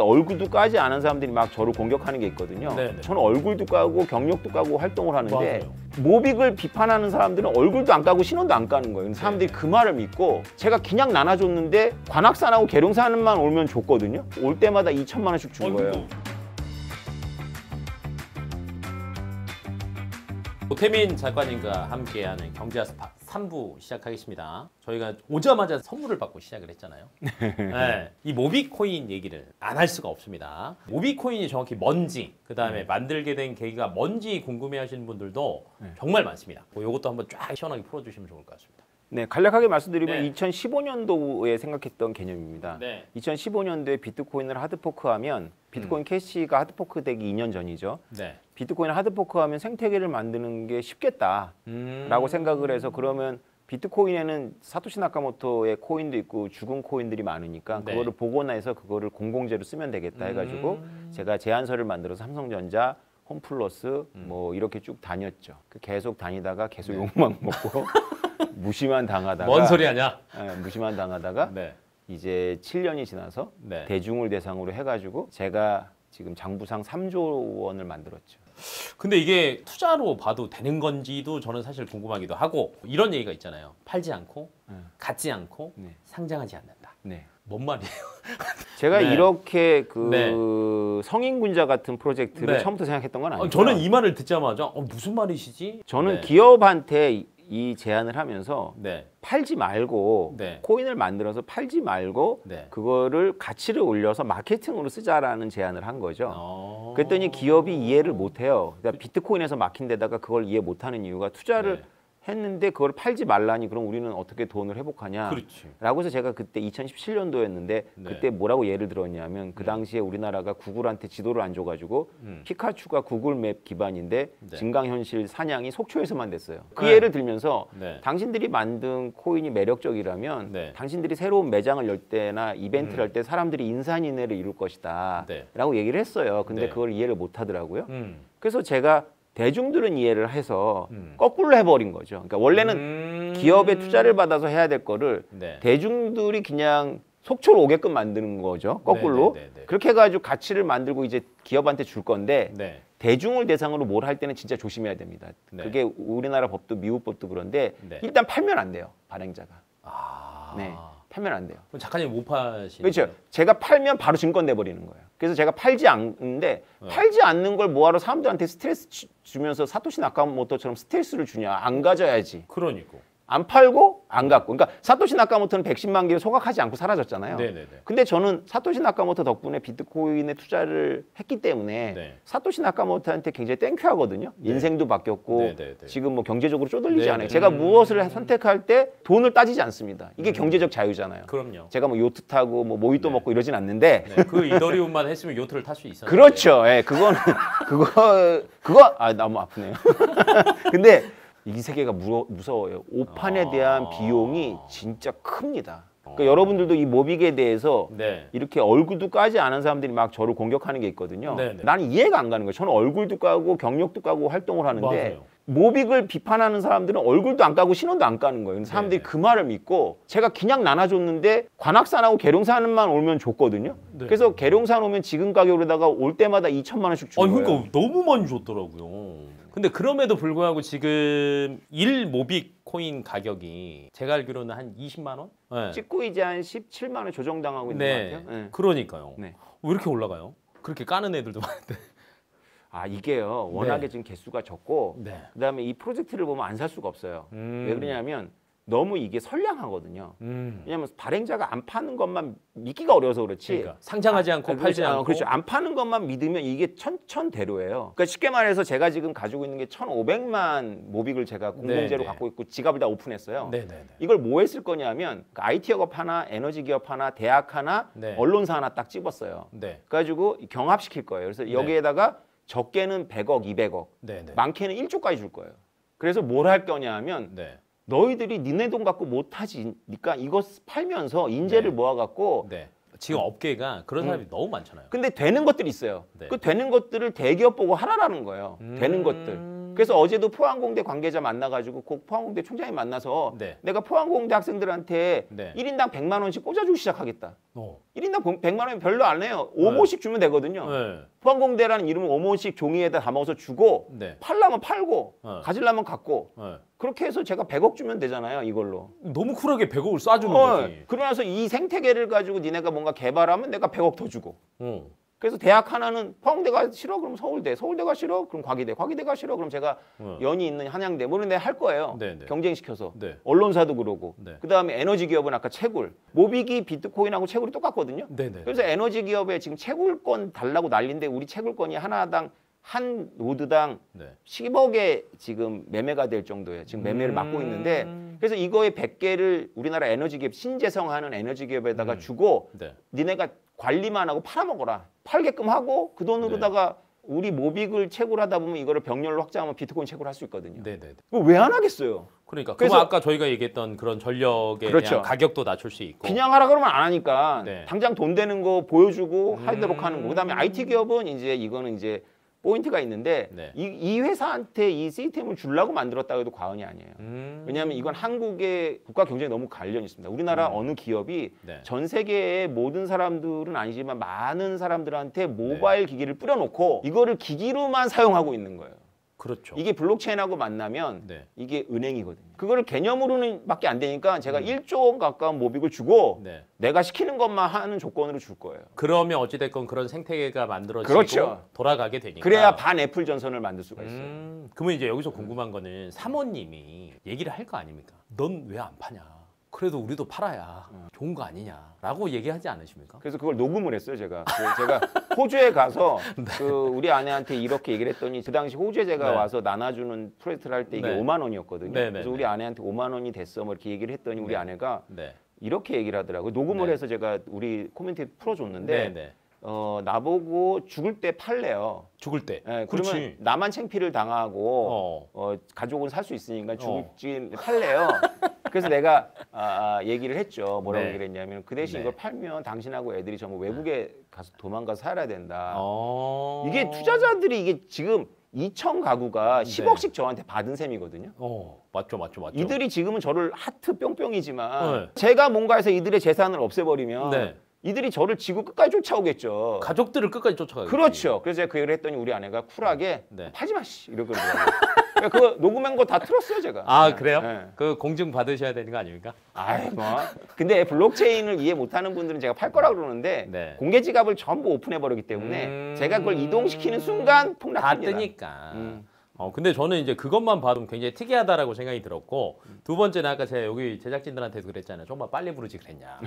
얼굴도 까지 않은 사람들이 막 저를 공격하는 게 있거든요. 네네. 저는 얼굴도 까고 경력도 까고 활동을 하는데 맞아요. 모빅을 비판하는 사람들은 얼굴도 안 까고 신원도 안 까는 거예요. 사람들이 그 말을 믿고 제가 그냥 나눠줬는데 관악산하고 계룡산만 오면 줬거든요. 올 때마다 2천만 원씩 준 거예요. 오태민 작가님과 함께하는 경제아스파 3부 시작하겠습니다. 저희가 오자마자 선물을 받고 시작을 했잖아요. 네, 이 모비코인 얘기를 안 할 수가 없습니다. 모비코인이 정확히 뭔지, 그 다음에 만들게 된 계기가 뭔지 궁금해하시는 분들도 정말 많습니다. 이것도 한번 쫙 시원하게 풀어주시면 좋을 것 같습니다. 네, 간략하게 말씀드리면 네. 2015년도에 생각했던 개념입니다. 네. 2015년도에 비트코인을 하드포크하면 비트코인 캐시가 하드포크되기 2년 전이죠. 네. 비트코인을 하드포크하면 생태계를 만드는 게 쉽겠다라고 생각을 해서 그러면 비트코인에는 사토시 나카모토의 코인도 있고 죽은 코인들이 많으니까 네. 그거를 복원해서 그거를 공공재로 쓰면 되겠다 해가지고 제가 제안서를 만들어서 삼성전자, 홈플러스 뭐 이렇게 쭉 다녔죠. 계속 다니다가 계속 욕만 먹고 무시만 당하다가 뭔 소리 하냐? 무시만 당하다가 네. 이제 7년이 지나서 네. 대중을 대상으로 해가지고 제가 지금 장부상 3조 원을 만들었죠. 근데 이게 투자로 봐도 되는 건지도 저는 사실 궁금하기도 하고 이런 얘기가 있잖아요. 팔지 않고 갖지 않고 네. 상장하지 않는다. 네. 뭔 말이에요? 제가 네. 이렇게 그 네. 성인군자 같은 프로젝트를 네. 처음부터 생각했던 건 아니고요. 저는 이 말을 듣자마자 무슨 말이시지? 저는 네. 기업한테 이 제안을 하면서 네. 팔지 말고 네. 코인을 만들어서 팔지 말고 네. 그거를 가치를 올려서 마케팅으로 쓰자라는 제안을 한 거죠. 어... 그랬더니 기업이 이해를 못해요. 그러니까 비트코인에서 막힌 데다가 그걸 이해 못하는 이유가 투자를 네. 했는데 그걸 팔지 말라니 그럼 우리는 어떻게 돈을 회복하냐 그렇지. 라고 해서 제가 그때 2017년도였는데 네. 그때 뭐라고 예를 들었냐면 그 당시에 우리나라가 구글한테 지도를 안 줘가지고 피카츄가 구글 맵 기반인데 네. 증강현실 사냥이 속초에서만 됐어요. 그 네. 예를 들면서 네. 당신들이 만든 코인이 매력적이라면 네. 당신들이 새로운 매장을 열 때나 이벤트를 할 때 사람들이 인산인해를 이룰 것이다 네. 라고 얘기를 했어요. 근데 네. 그걸 이해를 못 하더라고요. 그래서 제가 대중들은 이해를 해서 음. 거꾸로 해버린 거죠. 그러니까 원래는 기업에 투자를 받아서 해야 될 거를 네. 대중들이 그냥 속초로 오게끔 만드는 거죠. 거꾸로. 네, 네, 네, 네. 그렇게 해가지고 가치를 만들고 이제 기업한테 줄 건데 네. 대중을 대상으로 뭘 할 때는 진짜 조심해야 됩니다. 네. 그게 우리나라 법도 미국 법도 그런데 네. 일단 팔면 안 돼요. 발행자가. 아. 네. 팔면 안 돼요. 그럼 작가님 못 파시는 그렇죠. 거예요? 제가 팔면 바로 증권 내버리는 거예요. 그래서 제가 팔지 않는데 팔지 않는 걸 뭐하러 사람들한테 스트레스 주면서 사토시 나카모토처럼 스트레스를 주냐. 안 가져야지. 그러니까. 안 팔고 안 갖고. 그러니까 사토시 나카모토는 110만 개를 소각하지 않고 사라졌잖아요. 네네네. 근데 저는 사토시 나카모토 덕분에 비트코인에 투자를 했기 때문에 네. 사토시 나카모토한테 굉장히 땡큐하거든요. 네. 인생도 바뀌었고 네네네. 지금 뭐 경제적으로 쪼들리지 네네. 않아요. 제가 무엇을 선택할 때 돈을 따지지 않습니다. 이게 경제적 자유잖아요. 그럼요. 제가 뭐 요트 타고 뭐 모히또 먹고 이러진 않는데 네. 그 이더리움만 했으면 요트를 탈 수 있었는데. 그렇죠. 예, 그거는 그거 너무 아프네요. 근데 이 세계가 무서워요. 오판에 대한 비용이 진짜 큽니다. 그러니까 여러분들도 이 모빅에 대해서 네. 이렇게 얼굴도 까지 않은 사람들이 막 저를 공격하는 게 있거든요. 네네. 나는 이해가 안 가는 거예요. 저는 얼굴도 까고 경력도 까고 활동을 하는데 맞아요. 모빅을 비판하는 사람들은 얼굴도 안 까고 신원도 안 까는 거예요. 근데 사람들이 네네. 그 말을 믿고 제가 그냥 나눠줬는데 관악산하고 계룡산만 오면 줬거든요. 네. 그래서 계룡산 오면 지금 가격으로다가 올 때마다 2천만 원씩 준 거예요. 그러니까 너무 많이 줬더라고요. 근데 그럼에도 불구하고 지금 1모빅 코인 가격이 제가 알기로는 한 20만 원? 네. 찍고 이제 한 17만 원 조정당하고 있는 네. 것 같아요. 네. 그러니까요. 네. 왜 이렇게 올라가요? 그렇게 까는 애들도 많은데. 아 이게요. 워낙에 네. 지금 개수가 적고 네. 그다음에 이 프로젝트를 보면 안 살 수가 없어요. 음. 왜 그러냐면 너무 이게 선량하거든요. 왜냐하면 발행자가 안 파는 것만 믿기가 어려워서 그렇지. 그러니까 상장하지 않고 팔지 않고. 그렇죠. 안 파는 것만 믿으면 이게 천대로예요. 그러니까 쉽게 말해서 제가 지금 가지고 있는 게 1,500만 모빅을 제가 공공재로 네, 네. 갖고 있고 지갑을 다 오픈했어요. 네네네. 이걸 뭐 했을 거냐면 IT 기업 하나, 에너지 기업 하나, 대학 하나, 네. 언론사 하나 딱 집었어요. 네. 그래가지고 경합시킬 거예요. 그래서 여기에다가 적게는 100억, 200억, 네네. 많게는 1조까지 줄 거예요. 그래서 뭘 할 거냐 하면 네. 너희들이 니네 돈 갖고 못하지니까 이거 팔면서 인재를 네. 모아갖고 네. 지금 업계가 그런 사람이 너무 많잖아요. 근데 되는 것들이 있어요. 네. 그 되는 것들을 대기업 보고 하라라는 거예요. 되는 것들. 그래서 어제도 포항공대 관계자 만나가지고 꼭 포항공대 총장이 만나서 네. 내가 포항공대 학생들한테 네. 1인당 100만 원씩 꽂아주기 시작하겠다. 어. 1인당 100만 원이면 별로 안 해요. 5모씩 주면 되거든요. 네. 포항공대라는 이름은 5모씩 종이에다 담아서 주고 네. 팔려면 팔고 네. 가지려면 갖고 네. 그렇게 해서 제가 100억 주면 되잖아요. 이걸로. 너무 쿨하게 100억을 쏴주는 거지. 그러면서 이 생태계를 가지고 니네가 뭔가 개발하면 내가 100억 더 주고. 어. 그래서 대학 하나는 포항대가 싫어? 그럼 서울대. 서울대가 싫어? 그럼 과기대. 과기대가 싫어? 그럼 제가 연이 있는 한양대. 뭐 이런 데 할 거예요. 네, 네. 경쟁시켜서. 네. 언론사도 그러고. 네. 그다음에 에너지 기업은 아까 채굴. 모비기 비트코인하고 채굴이 똑같거든요. 네네. 그래서 에너지 기업에 지금 채굴권 달라고 난리인데 우리 채굴권이 하나당 한 노드당 네. 10억에 지금 매매가 될 정도예요. 지금 매매를 맡고 있는데 그래서 이거에 100개를 우리나라 에너지 기업 신재생하는 에너지 기업에다가 주고 네. 니네가 관리만 하고 팔아먹어라. 팔게끔 하고 그 돈으로다가 우리 모빅을 채굴하다 보면 이거를 병렬로 확장하면 비트코인 채굴할 수 있거든요. 네네. 그거 왜 안 하겠어요? 그러니까 그래서- 그거 아까 저희가 얘기했던 그런 전력에 그렇죠. 대한 가격도 낮출 수 있고. 그냥 하라 그러면 안 하니까 네. 당장 돈 되는 거 보여주고 하도록 하는 거. 그다음에 IT 기업은 이제 이거는 이제 포인트가 있는데 네. 이 회사한테 이 시스템을 주려고 만들었다고 해도 과언이 아니에요. 왜냐하면 이건 한국의 국가 경쟁이 너무 관련이 있습니다. 우리나라 어느 기업이 네. 전 세계의 모든 사람들은 아니지만 많은 사람들한테 모바일 기기를 뿌려놓고 이거를 기기로만 사용하고 있는 거예요. 그렇죠. 이게 블록체인하고 만나면 네. 이게 은행이거든요. 그거를 개념으로는 밖에 안 되니까 제가 1조 원 가까운 모빅을 주고 네. 내가 시키는 것만 하는 조건으로 줄 거예요. 그러면 어찌됐건 그런 생태계가 만들어지고 그렇죠. 돌아가게 되니까. 그래야 반 애플 전선을 만들 수가 있어요. 그러면 이제 여기서 궁금한 거는 사모님이 얘기를 할 거 아닙니까? 넌 왜 안 파냐? 그래도 우리도 팔아야 좋은 거 아니냐라고 얘기하지 않으십니까? 그래서 그걸 녹음을 했어요, 제가. 제가 호주에 가서 그 우리 아내한테 이렇게 얘기를 했더니 그 당시 호주에 제가 네. 와서 나눠주는 프로젝트를 할 때 이게 네. 5만 원이었거든요. 네, 네, 그래서 네. 우리 아내한테 5만 원이 됐어, 뭐 이렇게 얘기를 했더니 우리 네. 아내가 네. 이렇게 얘기를 하더라고요. 녹음을 네. 해서 제가 우리 코미니티에 풀어줬는데 네, 네. 나보고 죽을 때 팔래요. 죽을 때. 예, 그렇지. 그러면 나만 창피를 당하고 가족은 살 수 있으니까 죽을지 팔래요. 그래서 내가 얘기를 했죠. 뭐라고 네. 얘기를 했냐면 그 대신 네. 이걸 팔면 당신하고 애들이 전부 외국에 가서 도망가서 살아야 된다. 어. 이게 투자자들이 이게 지금 2천 가구가 네. 10억씩 저한테 받은 셈이거든요. 맞죠, 맞죠, 맞죠. 이들이 지금은 저를 하트 뿅뿅이지만 네. 제가 뭔가 해서 이들의 재산을 없애버리면 네. 이들이 저를 지구 끝까지 쫓아오겠죠. 가족들을 끝까지 쫓아가요. 그렇죠. 그래서 제가 그 얘기를 했더니 우리 아내가 쿨하게 네. 파지 마, 씨. 이러더라고요. 그거 녹음한 거 다 틀었어요, 제가. 아 그래요? 네. 그 공증 받으셔야 되는 거 아닙니까? 아이 뭐. 근데 블록체인을 이해 못하는 분들은 제가 팔 거라 그러는데 네. 공개 지갑을 전부 오픈해 버리기 때문에 제가 그걸 이동시키는 순간 다 폭락합니다. 뜨니까. 음. 근데 저는 이제 그것만 봐도 굉장히 특이하다라고 생각이 들었고 두 번째는 아까 제가 여기 제작진들한테도 그랬잖아요. 좀만 빨리 부르지 그랬냐.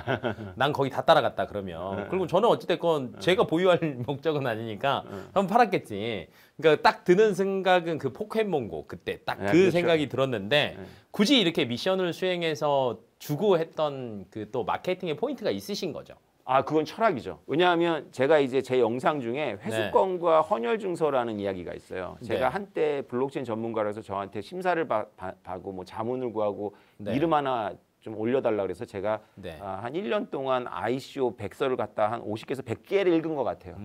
난 거기 다 따라갔다 그러면. 그리고 저는 어찌됐건 제가 보유할 목적은 아니니까 한번 팔았겠지. 그러니까 딱 드는 생각은 그 포켓몬고 그때 딱 그 그렇죠. 생각이 들었는데 굳이 이렇게 미션을 수행해서 주고 했던 그 또 마케팅의 포인트가 있으신 거죠. 아, 그건 철학이죠. 왜냐하면 제가 이제 제 영상 중에 회수권과 헌혈 증서라는 이야기가 있어요. 제가 네. 한때 블록체인 전문가라서 저한테 심사를 받고 뭐 자문을 구하고 네. 이름 하나 좀 올려달라 그래서 제가 네. 한 1년 동안 ICO 100서를 갖다 한 50개에서 100개를 읽은 것 같아요.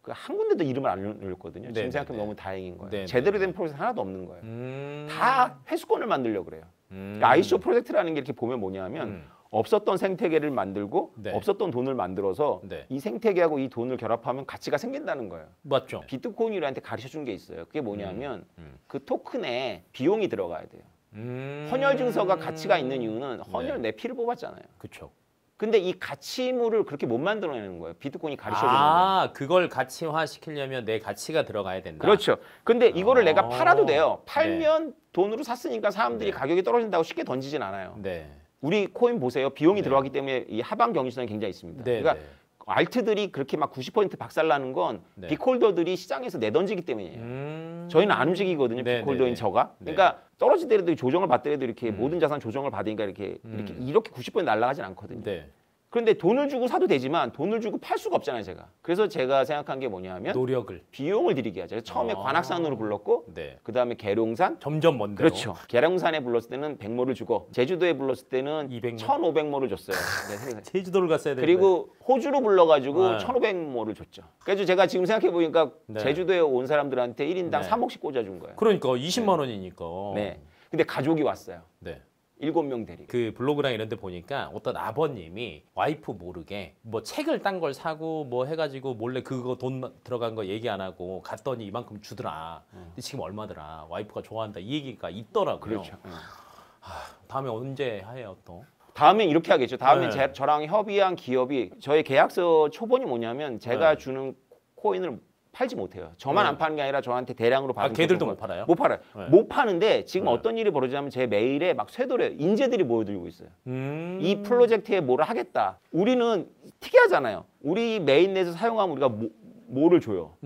그 한 군데도 이름을 안 올렸거든요. 네, 지금 생각하면 네, 너무 다행인 거예요. 네, 제대로 네, 된 프로젝트 하나도 없는 거예요. 음. 다 회수권을 만들려고 그래요. 그러니까 ICO 프로젝트라는 게 이렇게 보면 뭐냐면 없었던 생태계를 만들고 네. 없었던 돈을 만들어서 네. 이 생태계하고 이 돈을 결합하면 가치가 생긴다는 거예요. 맞죠. 비트코인이한테 가르쳐 준 게 있어요. 그게 뭐냐면 그 토큰에 비용이 들어가야 돼요. 헌혈 증서가 가치가 있는 이유는 헌혈 내 피를 뽑았잖아요. 그렇죠. 근데 이 가치물을 그렇게 못 만들어내는 거예요. 비트코인이 가르쳐 주는 거예요. 아, 그걸 가치화 시키려면 내 가치가 들어가야 된다. 그렇죠. 근데 이거를 내가 팔아도 돼요. 팔면 네. 돈으로 샀으니까 사람들이 네. 가격이 떨어진다고 쉽게 던지진 않아요. 네. 우리 코인 보세요. 비용이 네. 들어가기 때문에 이 하방 경직성이 굉장히 있습니다. 네. 그러니까 네. 알트들이 그렇게 막 90% 박살나는 건 네. 빅홀더들이 시장에서 내던지기 때문이에요. 저희는 안 움직이거든요. 네, 빅홀더인 네, 네. 저가. 네. 그러니까 떨어지더라도 조정을 받더라도 이렇게 모든 자산 조정을 받으니까 이렇게 90% 날아가진 않거든요. 네. 그런데 돈을 주고 사도 되지만 돈을 주고 팔 수가 없잖아요, 제가. 그래서 제가 생각한 게 뭐냐면 노력을. 비용을 들이게 하죠. 그래서 처음에 관악산으로 불렀고 네. 그다음에 계룡산 점점 먼 데로. 그렇죠. 계룡산에 불렀을 때는 100모를 주고 제주도에 불렀을 때는 200모. 1,500모를 줬어요. 네. 제주도를 갔어야 되는데. 그리고 호주로 불러가지고 네. 1,500모를 줬죠. 그래서 제가 지금 생각해 보니까 네. 제주도에 온 사람들한테 1인당 네. 3억씩 꽂아준 거예요. 그러니까 20만 원이니까. 네. 근데 가족이 왔어요. 네. 7명 데리고. 그 블로그랑 이런 데 보니까 어떤 아버님이 와이프 모르게 뭐 책을 딴 걸 사고 뭐 해가지고 몰래 그거 돈 들어간 거 얘기 안 하고 갔더니 이만큼 주더라. 근데 지금 얼마더라. 와이프가 좋아한다. 이 얘기가 있더라고요. 그렇죠. 다음에 언제 해요 또? 다음엔 이렇게 하겠죠. 다음에 네. 저랑 협의한 기업이 저희 계약서 초본이 뭐냐면 제가 네. 주는 코인을 팔지 못해요. 저만 네. 안 파는 게 아니라 저한테 대량으로 받은 걔들도 코인을 못 팔아요? 못 팔아요. 네. 못 파는데 지금 네. 어떤 일이 벌어지냐면 제 메일에 막 쇄도래 인재들이 모여들고 있어요. 이 이 프로젝트에 뭐를 하겠다. 우리는 특이하잖아요. 우리 메인 내에서 사용하면 우리가 뭐를 줘요.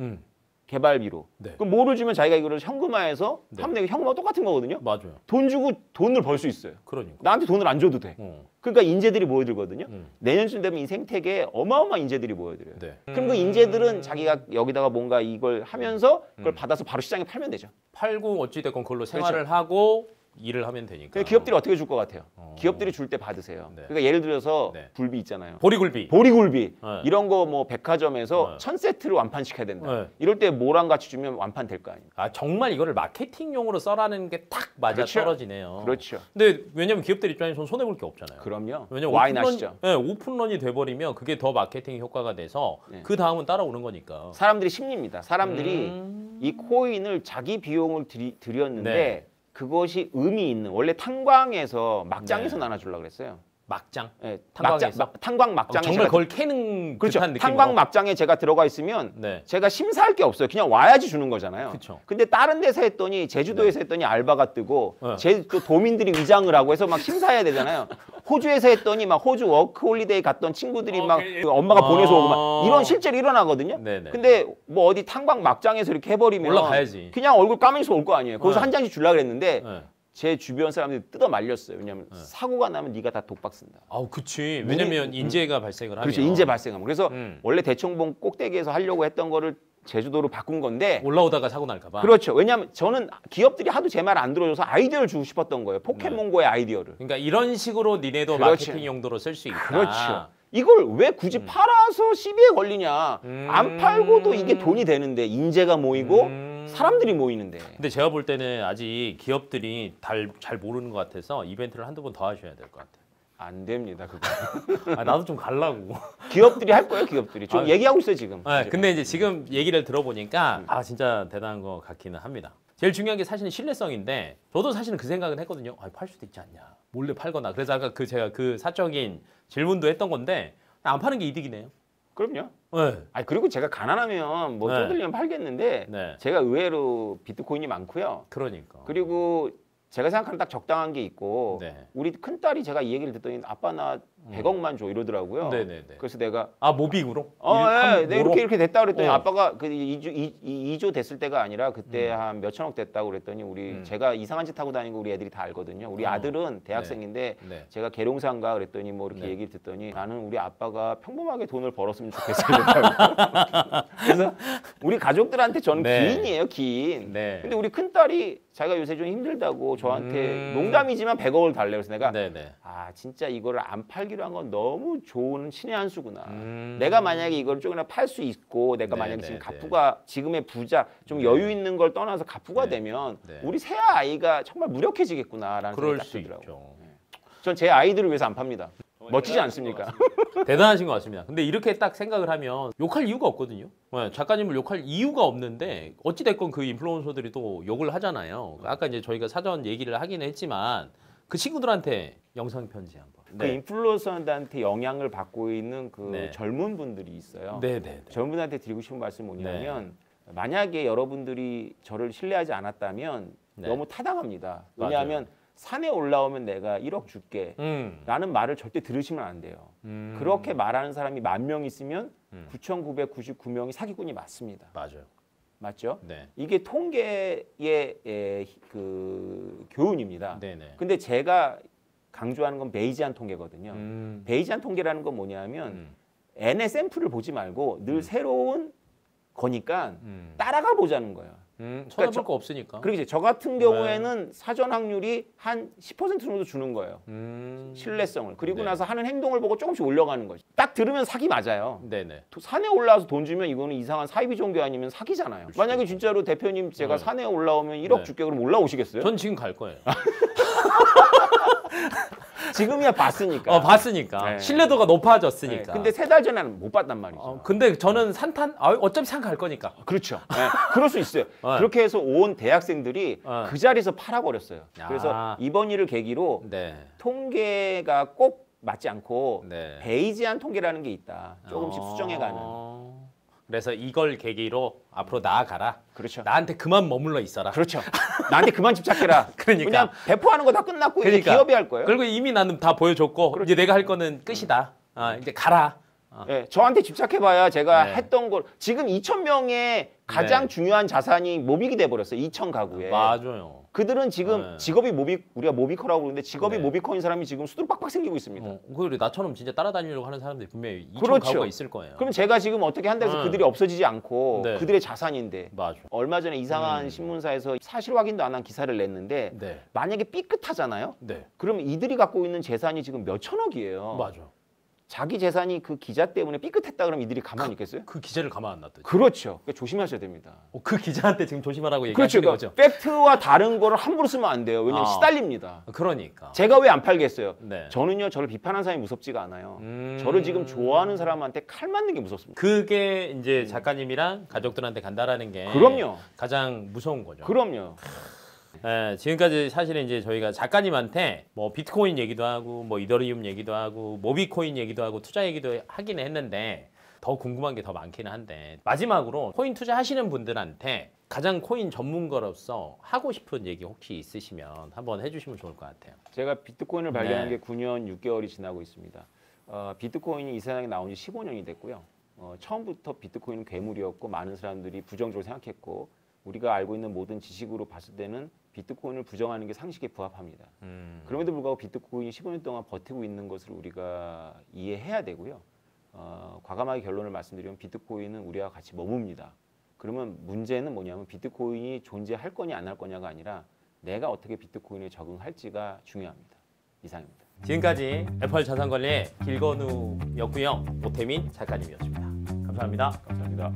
개발비로. 네. 그럼 뭐를 주면 자기가 이거를 현금화해서 네. 하면 되게 현금화 똑같은 거거든요. 맞아요. 돈 주고 돈을 벌 수 있어요. 그러니까. 나한테 돈을 안 줘도 돼. 그러니까 인재들이 모여들거든요. 음. 내년쯤 되면 이 생태계에 어마어마한 인재들이 모여들어요. 네. 그럼 그 인재들은 자기가 여기다가 뭔가 이걸 하면서 그걸 받아서 바로 시장에 팔면 되죠. 팔고 어찌 됐건 그걸로 생활을 하고 일을 하면 되니까. 그러니까 기업들이 어떻게 줄 것 같아요? 기업들이 줄 때 받으세요. 네. 그러니까 예를 들어서 네. 굴비 있잖아요. 보리굴비. 보리굴비 네. 이런 거 뭐 백화점에서 네. 1,000세트를 완판시켜야 된다. 네. 이럴 때 뭐랑 같이 주면 완판 될 거 아니에요. 아 정말 이거를 마케팅용으로 써라는 게 딱 맞아 그렇죠. 떨어지네요. 그렇죠. 근데 왜냐면 기업들 입장에서는 손해 볼 게 없잖아요. 그럼요. 왜냐면 와인 아시죠? 네, 오픈런이 돼버리면 그게 더 마케팅 효과가 돼서 네. 그 다음은 따라오는 거니까. 사람들이 심리입니다. 사람들이 이 코인을 자기 비용을 들였는데 네. 그것이 의미 있는 원래 탄광에서 막장에서 네. 나눠주려고 그랬어요. 막장. 네, 탄광에서? 탄광 막장에 정말 제가- 그걸 캐는 그렇죠. 듯한 느낌으로. 탄광 막장에 제가 들어가 있으면 네. 제가 심사할 게 없어요. 그냥 와야지 주는 거잖아요. 그쵸. 근데 다른 데서 했더니 제주도에서 했더니 알바가 뜨고 네. 제주도 도민들이 위장을 하고 해서 막 심사해야 되잖아요. 호주에서 했더니 막 호주 워크홀리데이 갔던 친구들이 막 그 엄마가 보내서 오고 막 이런 실제로 일어나거든요. 네네. 근데 뭐 어디 탄광 막장에서 이렇게 해버리면 올라가야지. 그냥 얼굴 까면서 올 거 아니에요. 거기서 네. 한 장씩 주려고 그랬는데 네. 제 주변 사람들이 뜯어 말렸어요. 왜냐하면 사고가 나면 네가 다 독박 쓴다. 아우 그치. 왜냐면 인재가 발생을 하면. 그렇죠. 인재 발생하면. 그래서 음. 원래 대청봉 꼭대기에서 하려고 했던 거를 제주도로 바꾼 건데 올라오다가 사고 날까봐. 그렇죠. 왜냐하면 저는 기업들이 하도 제 말 안 들어줘서 아이디어를 주고 싶었던 거예요. 포켓몬고의 아이디어를. 그러니까 이런 식으로 니네도 그렇죠. 마케팅 용도로 쓸 수 있다. 그렇죠. 이걸 왜 굳이 팔아서 시비에 걸리냐. 안 팔고도 이게 돈이 되는데 인재가 모이고 사람들이 모이는데. 근데 제가 볼 때는 아직 기업들이 잘 모르는 것 같아서 이벤트를 한두 번 더 하셔야 될 것 같아요. 안 됩니다. 그거. 아, 나도 좀 갈라고. 기업들이 할 거예요. 기업들이. 좀 아, 얘기하고 있어요 지금. 네, 근데 이제 지금 얘기를 들어보니까 아 진짜 대단한 것 같기는 합니다. 제일 중요한 게 사실은 신뢰성인데 저도 사실은 그 생각은 했거든요. 아, 팔 수도 있지 않냐. 몰래 팔거나. 그래서 아까 제가 그 사적인 질문도 했던 건데 안 파는 게 이득이네요. 그럼요. 네. 아니 그리고 제가 가난하면 뭐 네. 쪼들리면 팔겠는데 네. 제가 의외로 비트코인이 많고요. 그러니까. 그리고 제가 생각하는 딱 적당한 게 있고 네. 우리 큰 딸이 제가 이 얘기를 듣더니 아빠 나 100억만 줘 이러더라고요. 네네네. 그래서 내가 아 모빅으로? 네, 네, 이렇게 됐다 그랬더니 어. 아빠가 그 2조 됐을 때가 아니라 그때 한 몇천억 됐다고 그랬더니 우리 제가 이상한 짓 하고 다니는 거 우리 애들이 다 알거든요. 우리 아들은 대학생인데 네. 제가 계룡산가 그랬더니 뭐 이렇게 네. 얘기를 듣더니 나는 우리 아빠가 평범하게 돈을 벌었으면 좋겠어요. 이랬다고. 그래서 우리 가족들한테 저는 네. 기인이에요, 기인. 네. 근데 우리 큰 딸이 자기가 요새 좀 힘들다고 저한테 농담이지만 100억을 달래요. 그래서 내가 네네. 아 진짜 이거를 안 팔기로 한 건 너무 좋은 신의 한 수구나. 음. 내가 만약에 이걸 조금이라도 팔 수 있고 내가 네, 만약에 네, 지금 네. 가부가 지금의 부자 좀 여유 있는 걸 떠나서 가부가 네. 되면 네. 우리 새 아이가 정말 무력해지겠구나라는 그럴 생각이 딱 수 들더라고요. 있죠. 전 제 아이들을 위해서 안 팝니다. 멋지지 않습니까? 대단하신 것 같습니다. 근데 이렇게 딱 생각을 하면 욕할 이유가 없거든요. 네, 작가님을 욕할 이유가 없는데 어찌 됐건 그 인플루언서들이 또 욕을 하잖아요. 아까 이제 저희가 사전 얘기를 하기는 했지만 그 친구들한테 영상 편지 한번. 그 인플루언서한테 영향을 받고 있는 그 네. 젊은 분들이 있어요. 네네. 젊은 분한테 드리고 싶은 말씀이 뭐냐면 만약에 여러분들이 저를 신뢰하지 않았다면 네. 너무 타당합니다. 맞아요. 왜냐하면 산에 올라오면 내가 1억 줄게 라는 말을 절대 들으시면 안 돼요. 그렇게 말하는 사람이 10,000명 있으면 9,999명이 사기꾼이 맞습니다. 맞아요. 맞죠? 네. 이게 통계의 그 교훈입니다. 네네. 근데 제가 강조하는 건 베이지안 통계거든요. 베이지안 통계라는 건 뭐냐면 N의 샘플을 보지 말고 늘 새로운 거니까 따라가 보자는 거예요. 쳐다볼 거 없으니까. 그러지. 저 같은 경우에는 사전 확률이 한 10% 정도 주는 거예요. 신뢰성을. 그리고 네. 나서 하는 행동을 보고 조금씩 올려가는 거죠. 딱 들으면 사기 맞아요. 네네. 산에 올라와서 돈 주면 이거는 이상한 사이비 종교 아니면 사기잖아요. 만약에 진짜로 대표님 제가 네. 산에 올라오면 1억 네. 줄게 그럼 올라오시겠어요? 전 지금 갈 거예요. 지금이야 봤으니까. 봤으니까. 네. 신뢰도가 높아졌으니까. 네. 근데 3달 전에는 못 봤단 말이죠. 근데 저는 어차피 산 갈 거니까. 그렇죠. 네. 그럴 수 있어요. 네. 그렇게 해서 온 대학생들이 그 자리에서 팔아버렸어요. 그래서 이번 일을 계기로 네. 통계가 꼭 맞지 않고 네. 베이지안 통계라는 게 있다. 조금씩 수정해가는. 그래서 이걸 계기로 앞으로 나아가라. 그렇죠. 나한테 그만 머물러 있어라. 그렇죠. 나한테 그만 집착해라. 그러니까. 그냥 배포하는 거 다 끝났고 이제 그러니까. 기업이 할 거예요. 그리고 이미 나는 다 보여줬고 그렇죠. 이제 내가 할 거는 끝이다. 이제 가라. 네, 저한테 집착해봐야 제가 네. 했던 걸 지금 2,000명의 가장 네. 중요한 자산이 모비게 돼버렸어요. 2,000 가구에. 맞아요. 그들은 지금 네. 직업이 우리가 모비커라고 그러는데 직업이 네. 모비커인 사람이 지금 수두룩 빡빡 생기고 있습니다. 그리고 나처럼 진짜 따라다니려고 하는 사람들이 분명히 2천 그렇죠. 가구가 있을 거예요. 그럼 제가 지금 어떻게 한다 해서 그들이 없어지지 않고 네. 그들의 자산인데 맞아. 얼마 전에 이상한 신문사에서 사실 확인도 안 한 기사를 냈는데 네. 만약에 삐끗하잖아요. 네. 그러면 이들이 갖고 있는 재산이 지금 몇 천억이에요. 맞아. 자기 재산이 그 기자 때문에 삐끗했다 그러면 이들이 가만히 있겠어요? 그 기자를 가만 안 놔뒀죠. 그렇죠. 그러니까 조심하셔야 됩니다. 그 기자한테 지금 조심하라고 그렇죠. 얘기하시는 그러니까 거죠. 팩트와 다른 거를 함부로 쓰면 안 돼요. 왜냐면 아. 시달립니다. 그러니까. 제가 왜 안 팔겠어요? 네. 저는요, 저를 비판하는 사람이 무섭지가 않아요. 저를 지금 좋아하는 사람한테 칼 맞는 게 무섭습니다. 그게 이제 작가님이랑 가족들한테 간다라는 게 그럼요. 가장 무서운 거죠. 그럼요. 네, 지금까지 사실은 이제 저희가 작가님한테 뭐 비트코인 얘기도 하고 뭐 이더리움 얘기도 하고 모비코인 얘기도 하고 투자 얘기도 하긴 했는데 더 궁금한 게 더 많기는 한데 마지막으로 코인 투자하시는 분들한테 가장 코인 전문가로서 하고 싶은 얘기 혹시 있으시면 한번 해주시면 좋을 것 같아요. 제가 비트코인을 발견한 네. 게 9년 6개월이 지나고 있습니다. 비트코인이 이 세상에 나온 지 15년이 됐고요. 처음부터 비트코인은 괴물이었고 많은 사람들이 부정적으로 생각했고 우리가 알고 있는 모든 지식으로 봤을 때는 비트코인을 부정하는 게 상식에 부합합니다. 그럼에도 불구하고 비트코인이 15년 동안 버티고 있는 것을 우리가 이해해야 되고요. 과감하게 결론을 말씀드리면 비트코인은 우리와 같이 머뭅니다. 그러면 문제는 뭐냐면 비트코인이 존재할 거냐 안 할 거냐가 아니라 내가 어떻게 비트코인에 적응할지가 중요합니다. 이상입니다. 지금까지 애펄 자산관리의 길건우였고요. 오태민 작가님이었습니다. 감사합니다. 감사합니다.